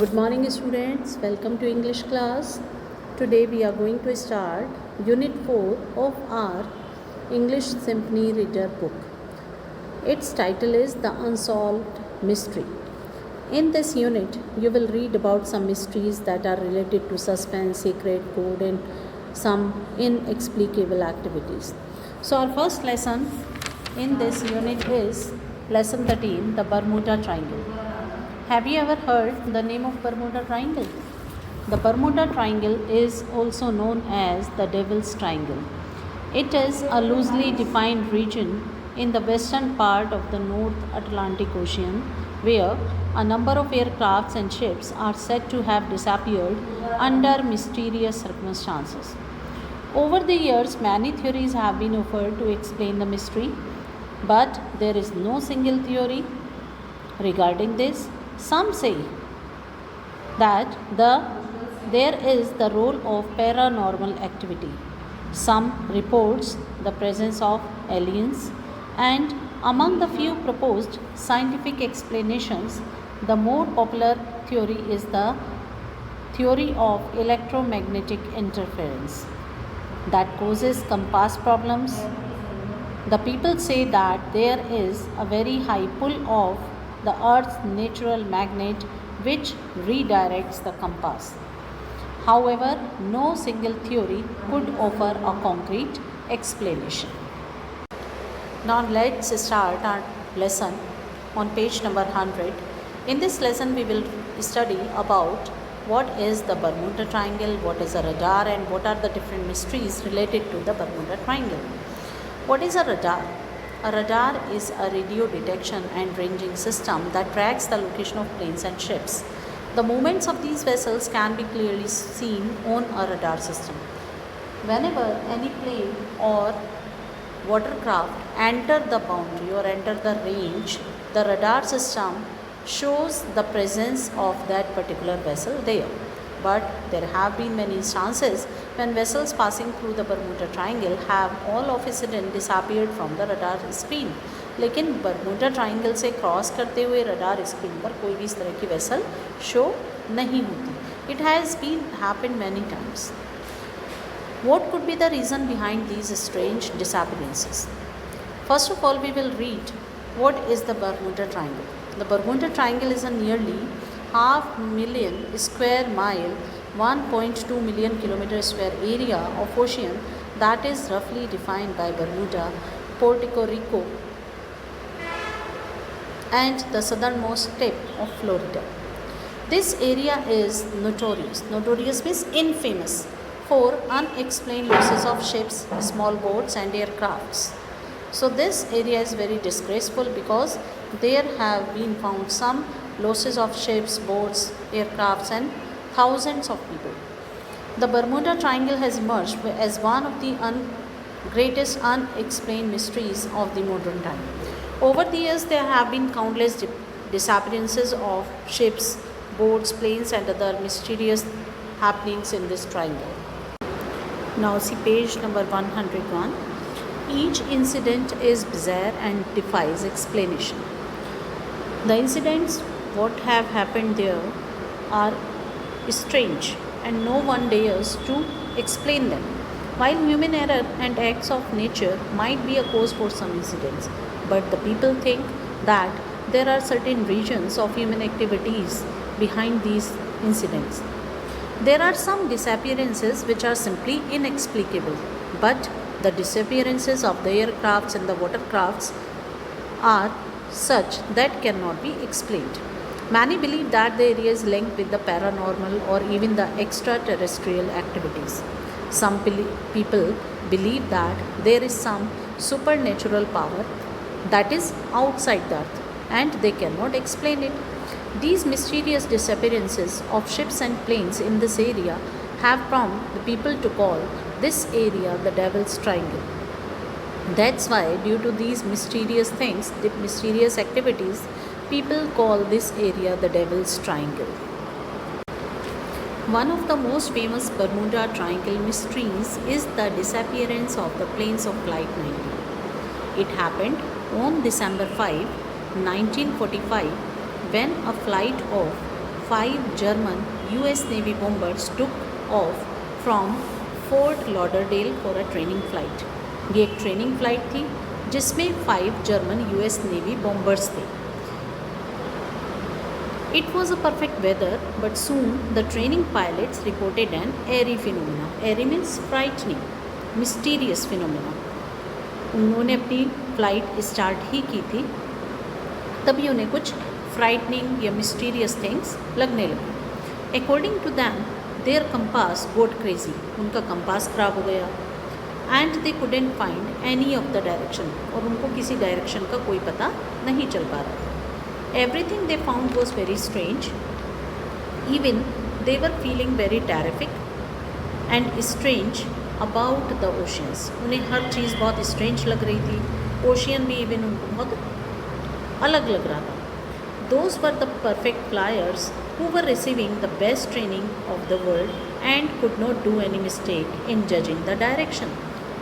Good morning students, welcome to English class. Today we are going to start Unit 4 of our English Symphony Reader book. Its title is The Unsolved Mystery. In this unit, you will read about some mysteries that are related to suspense, secret, code and some inexplicable activities. So our first lesson in this unit is Lesson 13, The Bermuda Triangle. Have you ever heard the name of Bermuda Triangle? The Bermuda Triangle is also known as the Devil's Triangle. It is a loosely defined region in the western part of the North Atlantic Ocean where a number of aircrafts and ships are said to have disappeared under mysterious circumstances. Over the years, many theories have been offered to explain the mystery, but there is no single theory regarding this. Some say that there is the role of paranormal activity. Some reports the presence of aliens, and among the few proposed scientific explanations, the more popular theory is the theory of electromagnetic interference that causes compass problems. The people say that there is a very high pull of the Earth's natural magnet which redirects the compass. However, no single theory could offer a concrete explanation. Now let's start our lesson on page number 100. In this lesson, we will study about what is the Bermuda Triangle, what is a radar, and what are the different mysteries related to the Bermuda Triangle. What is a radar? A radar is a radio detection and ranging system that tracks the location of planes and ships. The movements of these vessels can be clearly seen on a radar system. Whenever any plane or watercraft enter the boundary or enter the range, the radar system shows the presence of that particular vessel there. But there have been many instances when vessels passing through the Bermuda Triangle have all of a sudden disappeared from the radar screen. लेकिन Bermuda triangle से cross करते हुए radar screen पर कोई भी इस तरह की वेसल शो नहीं होती. It has been happened many times. What could be the reason behind these strange disappearances? First of all, we will read what is the Bermuda Triangle. The Bermuda Triangle is a nearly 500,000 square mile, 1.2 million kilometer square area of ocean that is roughly defined by Bermuda, Puerto Rico, and the southernmost tip of Florida. This area is notorious. Notorious means infamous for unexplained losses of ships, small boats, and aircrafts. So this area is very disgraceful because there have been found some losses of ships, boats, aircrafts, and thousands of people. The Bermuda Triangle has emerged as one of the greatest unexplained mysteries of the modern time. Over the years, there have been countless disappearances of ships, boats, planes, and other mysterious happenings in this triangle. Now see page number 101. Each incident is bizarre and defies explanation. The incidents what have happened there are strange and no one dares to explain them. While human error and acts of nature might be a cause for some incidents, but the people think that there are certain regions of human activities behind these incidents. There are some disappearances which are simply inexplicable, but the disappearances of the aircrafts and the watercrafts are such that cannot be explained. Many believe that the area is linked with the paranormal or even the extraterrestrial activities. Some people believe that there is some supernatural power that is outside the earth and they cannot explain it. These mysterious disappearances of ships and planes in this area have prompted the people to call this area the Devil's Triangle. That's why, due to these mysterious things, the mysterious activities, people call this area the Devil's Triangle. One of the most famous Bermuda Triangle mysteries is the disappearance of the planes of Flight 90. It happened on December 5, 1945, when a flight of 5 German US Navy bombers took off from fort Lauderdale for a training flight. ये एक training flight थी जिसमें 5 German US navy bombers थे। It was a perfect weather, but soon the training pilots reported an airy phenomena. Airy means frightening, mysterious phenomena. उन्होंने अपनी flight start ही की थी तभी उन्हें कुछ फ्राइटनिंग या मिस्टीरियस थिंग्स लगने लगे। According to them their compass got crazy, उनका कंपास ख़राब हो गया। And they couldn't find any of the direction, और उनको किसी डायरेक्शन का कोई पता नहीं चल पा रहा था। Everything they found was very strange, even they were feeling very terrific and strange about the oceans. उन्हें हर चीज़ बहुत स्ट्रेंज लग रही थी, ओशियन भी इवन उनको बहुत अलग लग रहा था। Those were the perfect flyers who were receiving the best training of the world and could not do any mistake in judging the direction.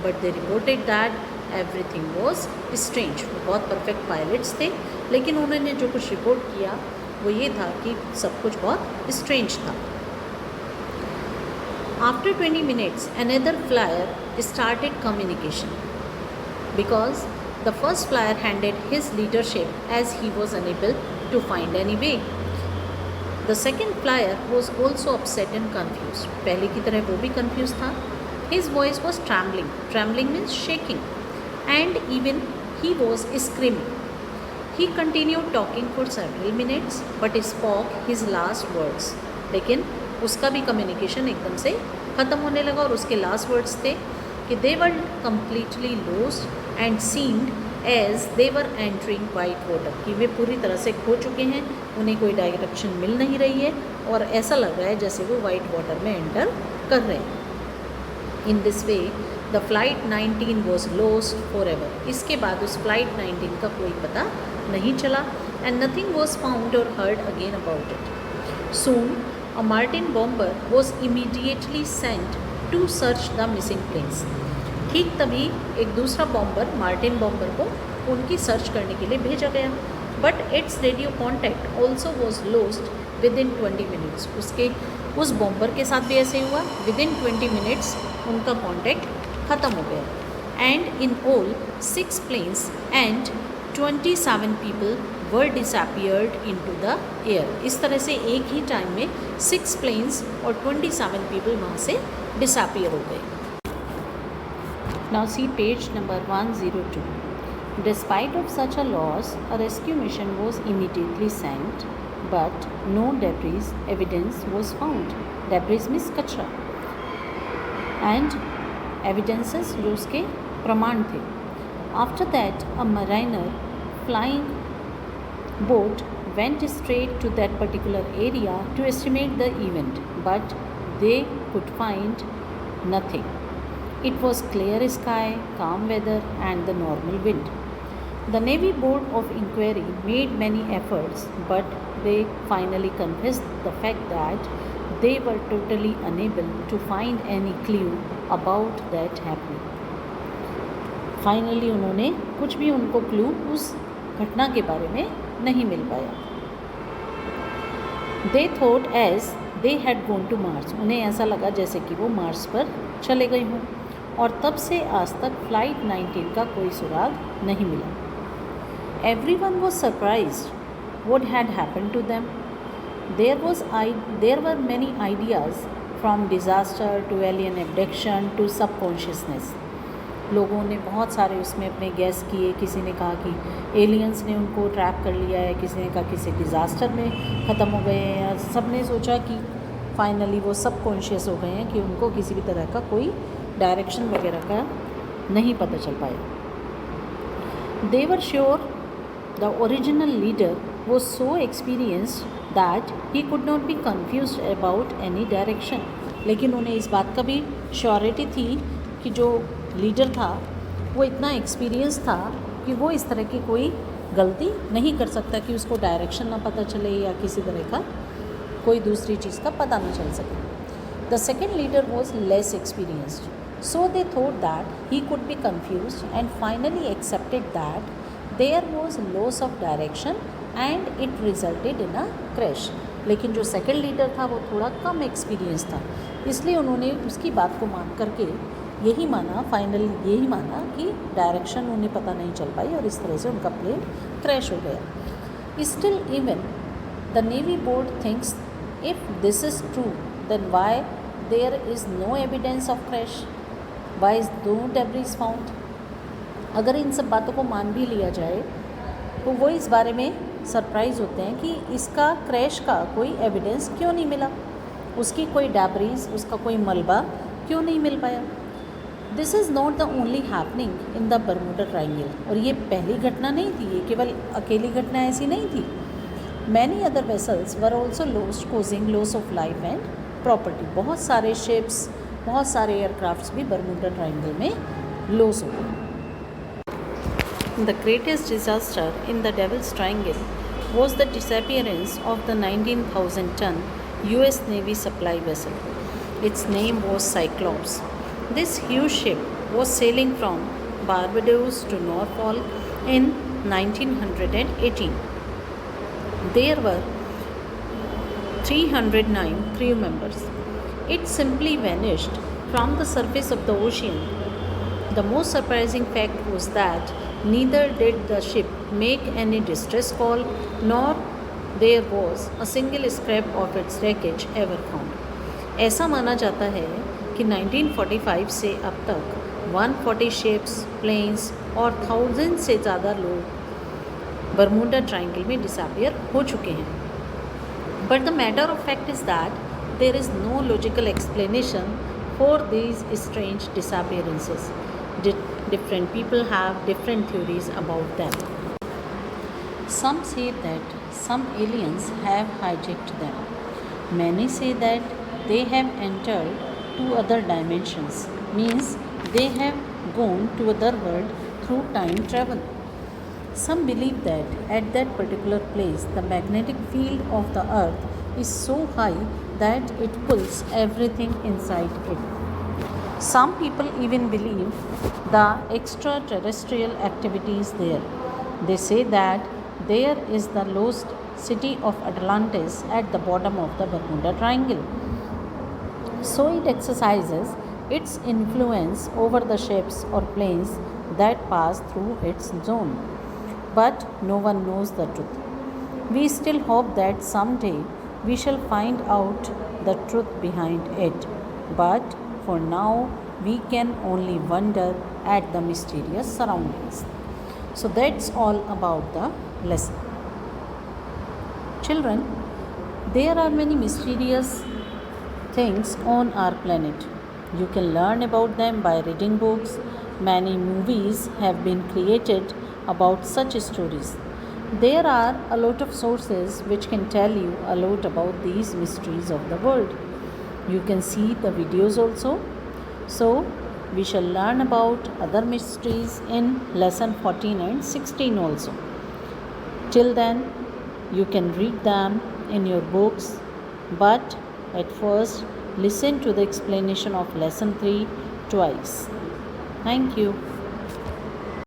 But they reported that everything was strange. वो बहुत perfect pilots थे, लेकिन उन्होंने जो कुछ report किया वो ये था कि सब कुछ बहुत स्ट्रेंज था। After 20 minutes, another flyer started communication because the first flyer handed his leadership as he was unable to find any way. The second flyer was also upset and confused. पहले की तरह वो भी confused था। His voice was trembling. Trembling means shaking. And even he was screaming. He continued talking for several minutes, but spoke his last words. लेकिन उसका भी communication एकदम से ख़त्म होने लगा और उसके last words थे कि they were completely lost and seemed as they were entering white water, कि वे पूरी तरह से खो चुके हैं, उन्हें कोई डायरेक्शन मिल नहीं रही है और ऐसा लग रहा है जैसे वो वाइट वाटर में एंटर कर रहे हैं। In this way the flight 19 was lost for ever. इसके बाद उस फ्लाइट 19 का कोई पता नहीं चला and nothing was found or heard again about it. Soon a Martin bomber was immediately sent to search the missing planes. ठीक तभी एक दूसरा बॉम्बर मार्टिन बॉम्बर को उनकी सर्च करने के लिए भेजा गया, but its radio contact also was lost within 20 minutes. उसके उस बॉम्बर के साथ भी ऐसे हुआ, विद इन 20 मिनट्स उनका कॉन्टैक्ट ख़त्म हो गया। And in all 6 planes and 27 people were disappeared into the air. इस तरह से एक ही टाइम में 6 प्लेन्स और 27 पीपल वहाँ से डिसअपियर हो गए। Now see page number 102. Despite of such a loss, a rescue mission was immediately sent, but no debris evidence was found. Debris means कचरा and evidences जो उसके प्रमाण थे। After that, a mariner flying boat went straight to that particular area to estimate the event, but they could find nothing. It was clear sky, calm weather and the normal wind. The Navy Board of Inquiry made many efforts, but they finally confessed the fact that they were totally unable to find any clue about that happening. Finally उन्होंने कुछ भी उनको clue उस घटना के बारे में नहीं मिल पाया। They thought as they had gone to Mars. उन्हें ऐसा लगा जैसे कि वो मार्स पर चले गए हों, और तब से आज तक फ्लाइट 19 का कोई सुराग नहीं मिला। Everyone was surprised what had happened to them. There were many ideas from disaster to alien abduction to subconsciousness. लोगों ने बहुत सारे उसमें अपने गैस किए। किसी ने कहा कि एलियंस ने उनको ट्रैप कर लिया है, किसी ने कहा किसी डिज़ास्टर में ख़त्म हो गए हैं, या सब ने सोचा कि फाइनली वो सबकॉन्शियस हो गए हैं कि उनको किसी भी तरह का कोई डायरेक्शन वगैरह का नहीं पता चल पाया। They were sure the original leader was so experienced that he could not be confused about any direction. लेकिन उन्हें इस बात का भी श्योरिटी थी कि जो लीडर था वो इतना एक्सपीरियंस था कि वो इस तरह की कोई गलती नहीं कर सकता कि उसको डायरेक्शन ना पता चले या किसी तरह का कोई दूसरी चीज़ का पता ना चल सके। The second leader was less experienced, so they thought that he could be confused and finally accepted that there was loss of direction and it resulted in a crash. लेकिन जो सेकंड लीडर था वो थोड़ा कम experience था, इसलिए उन्होंने उसकी बात को मान करके यही माना कि डायरेक्शन उन्हें पता नहीं चल पाई और इस तरह से उनका प्लेन क्रैश हो गया। Still even the navy board thinks if this is true then why there is no evidence of crash, why is no debris found. अगर इन सब बातों को मान भी लिया जाए तो वो इस बारे में सरप्राइज़ होते हैं कि इसका क्रैश का कोई एविडेंस क्यों नहीं मिला, उसकी कोई डैब्रीज, उसका कोई मलबा क्यों नहीं मिल पाया। This is not the only happening in the Bermuda triangle. और ये पहली घटना नहीं थी, ये केवल अकेली घटना ऐसी नहीं थी। Many other vessels were also lost causing loss of life and property. बहुत सारे शिप्स, बहुत सारे एयरक्राफ्ट्स भी बरमूडा ट्राइंगल में लॉस हो गए। The greatest disaster in the Devil's Triangle was the disappearance of the 19,000-ton US Navy supply vessel. Its name was Cyclops. This huge ship was sailing from Barbados to Norfolk in 1918. There were 309 crew members. It simply vanished from the surface of the ocean. The most surprising fact was that neither did the ship make any distress call, nor there was a single scrap of its wreckage ever found. ऐसा माना जाता है कि 1945 से अब तक 140 ships, planes और 1000 से ज़्यादा लोग बरमूडा ट्राइंगल में डिसअपियर हो चुके हैं। But the matter of fact is that there is no logical explanation for these strange disappearances. Different people have different theories about them. Some say that some aliens have hijacked them. Many say that they have entered to other dimensions, means they have gone to other world through time travel. Some believe that at that particular place the magnetic field of the earth is so high that it pulls everything inside it. Some people even believe the extraterrestrial activities there. They say that there is the lost city of Atlantis at the bottom of the Bermuda Triangle. So it exercises its influence over the ships or planes that pass through its zone. But no one knows the truth. We still hope that someday we shall find out the truth behind it. But for now, we can only wonder at the mysterious surroundings. So that's all about the lesson. Children, there are many mysterious things on our planet. You can learn about them by reading books. Many movies have been created about such stories. There are a lot of sources which can tell you a lot about these mysteries of the world. You can see the videos also. So, we shall learn about other mysteries in lesson 14 and 16 also. Till then, you can read them in your books, but at first, listen to the explanation of lesson 3 twice. Thank you.